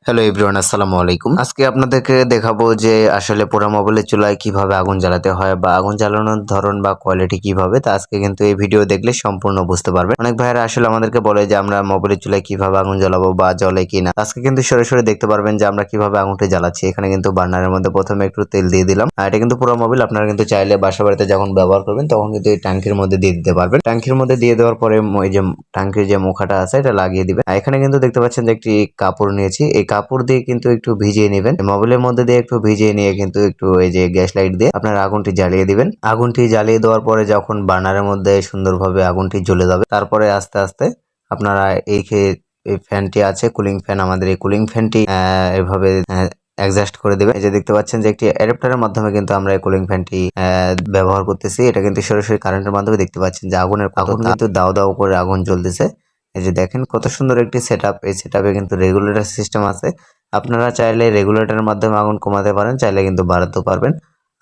Hello everyone, আসসালামু আলাইকুম। আজকে আপনাদেরকে দেখাবো যে আসলে পোড়া মোবাইলের চুলায় কিভাবে আগুন জ্বালাতে হয় বা আগুন জ্বালানোর ধরন বা কোয়ালিটি কিভাবে। তা আজকে কিন্তু এই ভিডিও দেখলে সম্পূর্ণ বুঝতে পারবেন। অনেক ভাইয়েরা আসলে আমাদেরকে বলে যে আমরা মোবাইলের চুলায় কিভাবে আগুন জ্বালাবো বা জ্বলে কিনা। আজকে কিন্তু সরাসরি দেখতে পারবেন যে আমরা কিভাবে আগুনটি জ্বালাচ্ছি। এখানে কিন্তু বার্নারের মধ্যে প্রথমে একটু তেল দিয়ে দিলাম। আর এটা কিন্তু পোড়া মোবাইল, আপনারা কিন্তু চাইলে বাসা বাড়িতে যখন ব্যবহার করবেন তখন কিন্তু এই ট্যাঙ্কির মধ্যে দিয়ে দিতে পারবেন। ট্যাঙ্কির মধ্যে দিয়ে দেওয়ার পরে এই যে ট্যাঙ্কির যে মুখাটা আছে এটা লাগিয়ে দিবেন। এখানে কিন্তু দেখতে পাচ্ছেন যে একটি কাপড় নিয়েছি। এই কাপড় দিয়ে কিন্তু একটু ভিজিয়ে নেবেন। মোবাইলের মধ্যে দিয়ে একটু ভিজিয়ে নিয়ে কিন্তু একটু এই যে গ্যাস লাইট দিয়ে আপনার আগুনটি জ্বালিয়ে দিবেন। আগুনটি জ্বালিয়ে দেওয়ার পরে যখন বার্নারের মধ্যে সুন্দরভাবে আগুনটি জ্বলে যাবে, তারপরে আস্তে আস্তে আপনারা এই ফ্যানটি আছে, কুলিং ফ্যান, আমাদের এই কুলিং ফ্যানটি এভাবে অ্যাডজাস্ট করে দেবেন। এই যে দেখতে পাচ্ছেন যে একটি অ্যাডাপ্টারের মাধ্যমে কিন্তু আমরা এই কুলিং ফ্যানটি ব্যবহার করতেছি। এটা কিন্তু সরাসরি কারেন্টের মাধ্যমে দেখতে পাচ্ছেন যে আগুন কিন্তু দাও দাও করে আগুন জ্বলতেছে। এই যে দেখেন কত সুন্দর একটি সেটআপ। এই সেটআপে কিন্তু রেগুলেটর সিস্টেম আছে। আপনারা চাইলে রেগুলেটরের মাধ্যমে আগুন কমাতে পারেন, চাইলে কিন্তু বাড়াতেও পারবেন।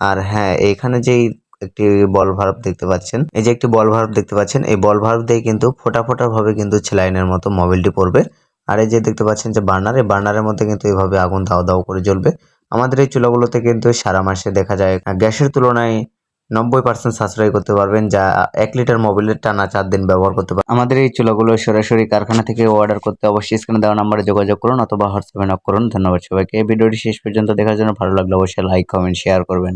আর হ্যাঁ, এইখানে যেই একটি বল ভাল্ব দেখতে পাচ্ছেন, এই যে একটি বল ভাল্ব দেখতে পাচ্ছেন, এই বল ভাল্ব দিয়ে কিন্তু ফোটা ফোটা ভাবে কিন্তু সেলাইনের মতো মোবাইলটি পড়বে। আর এই যে দেখতে পাচ্ছেন যে বার্নার, এই বার্নারের মধ্যে কিন্তু এইভাবে আগুন দাও দাও করে জ্বলবে। আমাদের এই চুলাগুলোতে কিন্তু সারা মাসে দেখা যায় গ্যাসের তুলনায় 90% সাশ্রয় করতে পারবেন, যা 1 লিটার মোবিলের টানা 4 দিন ব্যবহার করতে পারবেন। আমাদের এই চুলাগুলো সরাসরি কারখানা থেকে অর্ডার করতে অবশ্যই স্ক্রিনে দেওয়া নম্বরে যোগাযোগ করুন অথবা হোয়াটসঅ্যাপে নক করুন। ধন্যবাদ সবাইকে। এই ভিডিওটি শেষ পর্যন্ত দেখার জন্য। ভালো লাগলে অবশ্যই লাইক, কমেন্ট, শেয়ার করবেন।